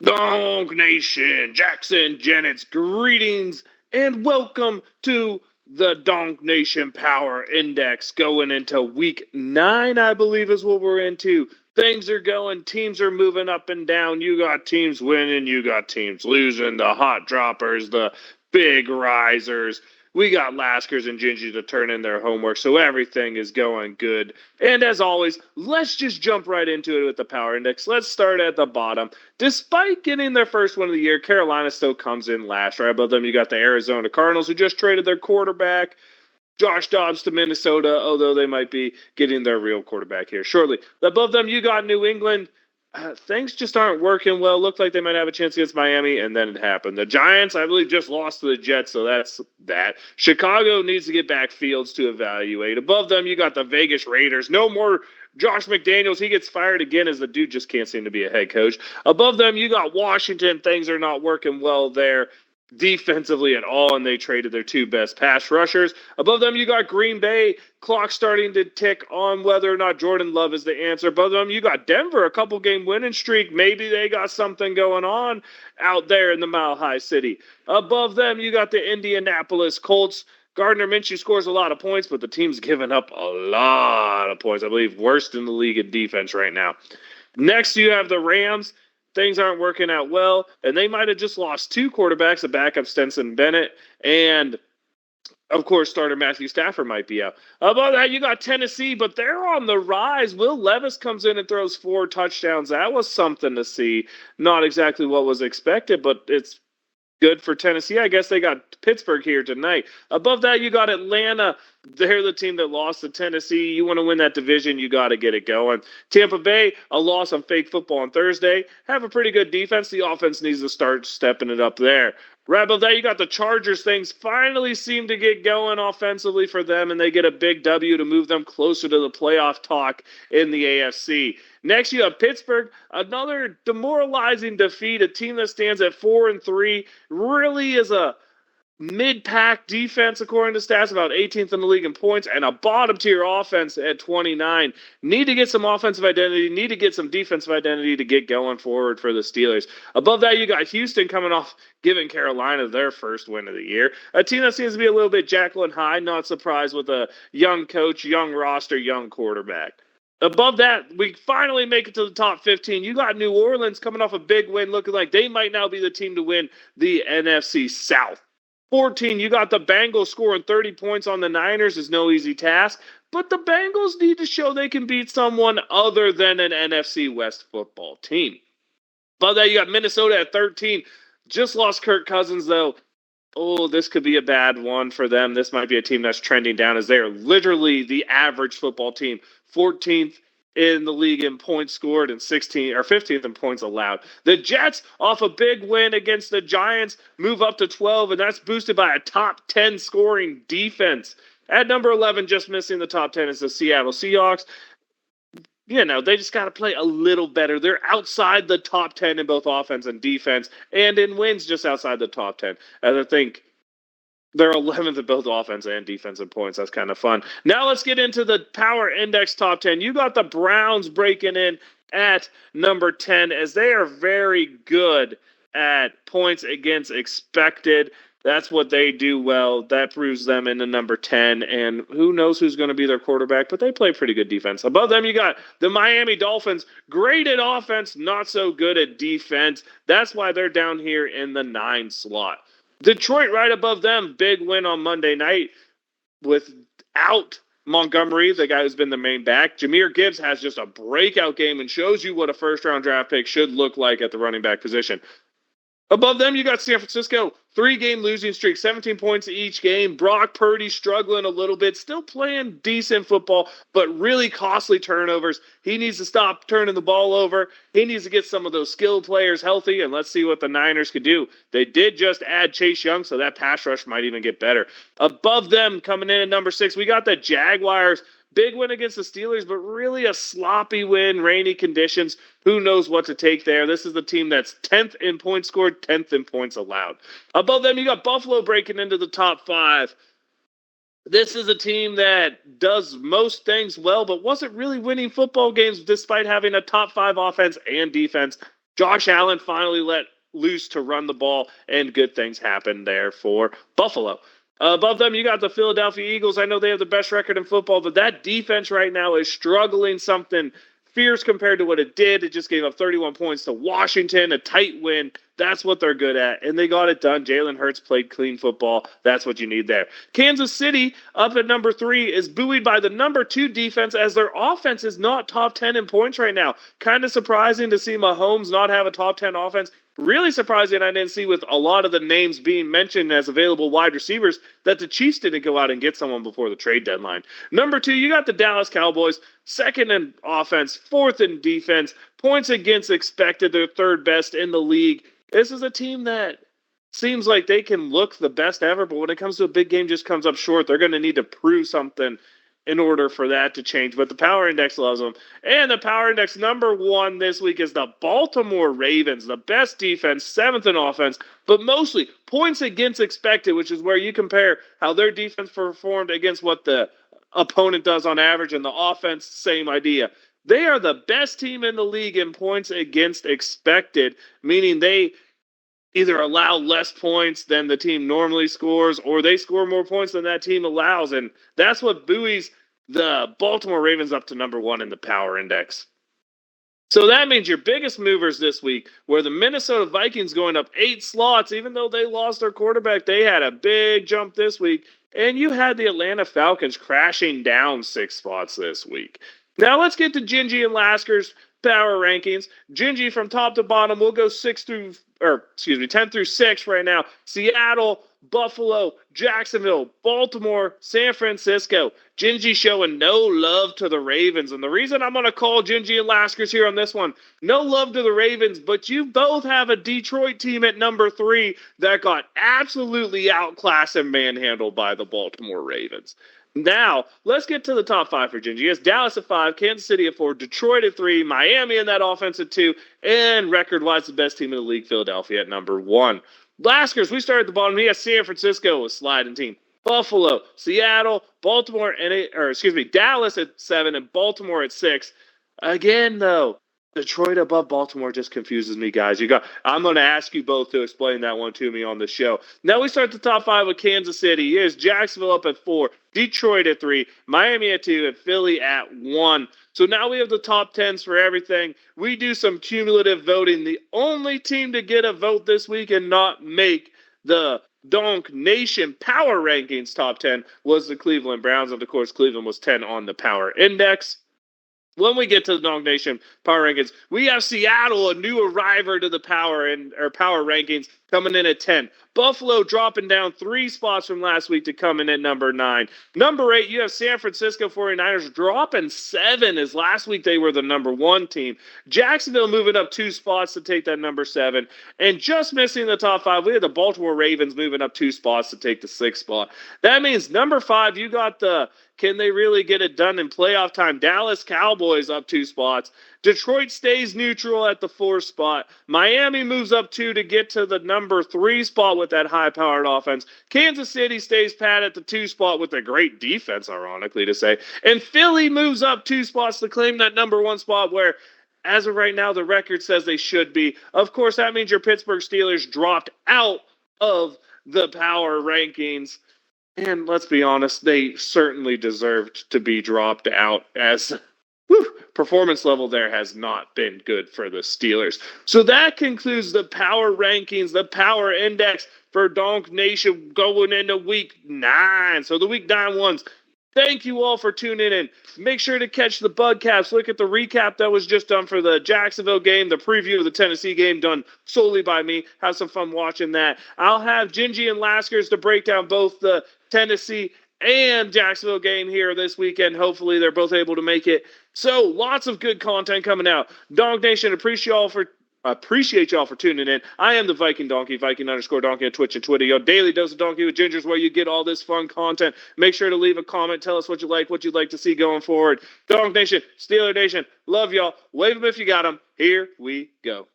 Donk Nation, Jackson Janet's greetings and welcome to the Donk Nation Power Index going into week 9, I believe is what we're into. Things are going, teams are moving up and down. You got teams winning, you got teams losing, the hot droppers, the big risers. We got Laskers and Gingy to turn in their homework, so everything is going good. And as always, let's just jump right into it with the Power Index. Let's start at the bottom. Despite getting their first one of the year, Carolina still comes in last. Right above them, you got the Arizona Cardinals, who just traded their quarterback, Josh Dobbs, to Minnesota, although they might be getting their real quarterback here shortly. Above them, you got New England. Things just aren't working well. Looked like they might have a chance against Miami, and then it happened. The Giants, I believe, just lost to the Jets, so that's that. Chicago needs to get back Fields to evaluate. Above them, you got the Vegas Raiders. No more Josh McDaniels. He gets fired again as the dude just can't seem to be a head coach. Above them, you got Washington. Things are not working well there defensively at all, and they traded their two best pass rushers. Above them, you got Green Bay. Clock starting to tick on whether or not Jordan Love is the answer. Above them, you got Denver, a couple-game winning streak. Maybe they got something going on out there in the Mile High City. Above them, you got the Indianapolis Colts. Gardner Minshew scores a lot of points, but the team's giving up a lot of points. I believe worst in the league in defense right now. Next, you have the Rams. Things aren't working out well, and they might have just lost two quarterbacks, a backup Stenson Bennett, and, of course, starter Matthew Stafford might be out. Above that, you got Tennessee, but they're on the rise. Will Levis comes in and throws 4 touchdowns. That was something to see. Not exactly what was expected, but it's good for Tennessee. I guess they got Pittsburgh here tonight. Above that, you got Atlanta. They're the team that lost to Tennessee. You want to win that division, you got to get it going. Tampa Bay, a loss on fake football on Thursday. Have a pretty good defense. The offense needs to start stepping it up there. Right above that, you got the Chargers. Things finally seem to get going offensively for them, and they get a big W to move them closer to the playoff talk in the AFC. Next, you have Pittsburgh, another demoralizing defeat, a team that stands at 4-3, really is a mid-pack defense, according to stats, about 18th in the league in points, and a bottom-tier offense at 29. Need to get some offensive identity, need to get some defensive identity to get going forward for the Steelers. Above that, you got Houston coming off giving Carolina their first win of the year. A team that seems to be a little bit Jekyll and Hyde, not surprised with a young coach, young roster, young quarterback. Above that, we finally make it to the top 15. You got New Orleans coming off a big win, looking like they might now be the team to win the NFC South. 14, you got the Bengals scoring 30 points on the Niners is no easy task, but the Bengals need to show they can beat someone other than an NFC West football team. Above that, you got Minnesota at 13. Just lost Kirk Cousins, though. Oh, this could be a bad one for them. This might be a team that's trending down as they are literally the average football team. 14th in the league in points scored and 16th or 15th in points allowed. The Jets, off a big win against the Giants, move up to 12, and that's boosted by a top 10 scoring defense. At number 11, just missing the top 10 is the Seattle Seahawks. You know, they just got to play a little better. They're outside the top 10 in both offense and defense, and in wins just outside the top 10. And I think they're 11th in both offense and defensive points. That's kind of fun. Now let's get into the Power Index top 10. You got the Browns breaking in at number 10 as they are very good at points against expected. That's what they do well. That proves them into number 10. And who knows who's going to be their quarterback, but they play pretty good defense. Above them, you got the Miami Dolphins. Great at offense, not so good at defense. That's why they're down here in the 9 slot. Detroit right above them. Big win on Monday night without Montgomery, the guy who's been the main back. Jahmyr Gibbs has just a breakout game and shows you what a first-round draft pick should look like at the running back position. Above them, you got San Francisco. 3-game losing streak, 17 points each game. Brock Purdy struggling a little bit, still playing decent football, but really costly turnovers. He needs to stop turning the ball over. He needs to get some of those skilled players healthy, and let's see what the Niners could do. They did just add Chase Young, so that pass rush might even get better. Above them, coming in at number 6, we got the Jaguars. Big win against the Steelers, but really a sloppy win, rainy conditions. Who knows what to take there? This is the team that's 10th in points scored, 10th in points allowed. Above them, you got Buffalo breaking into the top 5. This is a team that does most things well, but wasn't really winning football games despite having a top 5 offense and defense. Josh Allen finally let loose to run the ball, and good things happened there for Buffalo. Above them, you got the Philadelphia Eagles. I know they have the best record in football, but that defense right now is struggling something fierce compared to what it did. It just gave up 31 points to Washington, a tight win. That's what they're good at, and they got it done. Jalen Hurts played clean football. That's what you need there. Kansas City, up at number 3, is buoyed by the number 2 defense, as their offense is not top 10 in points right now. Kind of surprising to see Mahomes not have a top 10 offense. Really surprising I didn't see, with a lot of the names being mentioned as available wide receivers, that the Chiefs didn't go out and get someone before the trade deadline. Number 2, you got the Dallas Cowboys, second in offense, fourth in defense, points against expected, they're third best in the league. This is a team that seems like they can look the best ever, but when it comes to a big game, just comes up short. They're going to need to prove something in order for that to change. But the Power Index loves them. And the Power Index number 1 this week is the Baltimore Ravens, the best defense, 7th in offense, but mostly points against expected, which is where you compare how their defense performed against what the opponent does on average, and the offense, same idea. They are the best team in the league in points against expected, meaning they either allow less points than the team normally scores, or they score more points than that team allows. And that's what buoys the Baltimore Ravens up to number 1 in the Power Index. So that means your biggest movers this week were the Minnesota Vikings, going up 8 slots. Even though they lost their quarterback, they had a big jump this week. And you had the Atlanta Falcons crashing down 6 spots this week. Now let's get to Gingy and Lasker's power rankings. Gingy from top to bottom, we'll go 10 through 6 right now. Seattle, Buffalo, Jacksonville, Baltimore, San Francisco. Gingy showing no love to the Ravens. And the reason I'm going to call Gingy and Laskers here on this one, no love to the Ravens, but you both have a Detroit team at number 3 that got absolutely outclassed and manhandled by the Baltimore Ravens. Now, let's get to the top 5 for Gingy. It's Dallas at 5, Kansas City at 4, Detroit at 3, Miami in that offense at 2, and record-wise the best team in the league, Philadelphia at number 1. Laskers, we start at the bottom. He has San Francisco, a sliding team. Buffalo, Seattle, Baltimore, Dallas at 7 and Baltimore at 6. Again, though, Detroit above Baltimore just confuses me, guys. I'm going to ask you both to explain that one to me on the show. Now we start the top 5 with Kansas City. Here's Jacksonville up at 4, Detroit at 3, Miami at 2, and Philly at 1. So now we have the top 10s for everything. We do some cumulative voting. The only team to get a vote this week and not make the Donk Nation Power Rankings top 10 was the Cleveland Browns. And of course, Cleveland was 10 on the Power Index. When we get to the Donk Nation Power Rankings, we have Seattle, a new arriver to the Power Rankings, coming in at 10. Buffalo dropping down 3 spots from last week to come in at number 9. Number 8, you have San Francisco 49ers dropping 7, as last week they were the number 1 team. Jacksonville moving up 2 spots to take that number 7. And just missing the top 5, we have the Baltimore Ravens moving up 2 spots to take the 6th spot. That means number 5, you got the can they really get it done in playoff time? Dallas Cowboys up 2 spots. Detroit stays neutral at the 4th spot. Miami moves up 2 to get to the number 3 spot with that high-powered offense. Kansas City stays pat at the 2 spot with a great defense, ironically to say. And Philly moves up 2 spots to claim that number 1 spot where, as of right now, the record says they should be. Of course, that means your Pittsburgh Steelers dropped out of the power rankings. And let's be honest, they certainly deserved to be dropped out, as performance level there has not been good for the Steelers. So that concludes the power rankings, the power index for Donk Nation going into week 9. So the week 9 ones. Thank you all for tuning in. Make sure to catch the Bugcaps. Look at the recap that was just done for the Jacksonville game, the preview of the Tennessee game done solely by me. Have some fun watching that. I'll have Gingy and Laskers to break down both the Tennessee and Jacksonville game here this weekend. Hopefully they're both able to make it. So lots of good content coming out. Donk Nation, appreciate y'all for tuning in. I am the Viking Donkey, Viking_Donkey on Twitch and Twitter. Your daily dose of Donkey with Gingers, where you get all this fun content. Make sure to leave a comment. Tell us what you'd like to see going forward. Donk Nation, Steeler Nation, love y'all. Wave them if you got them. Here we go.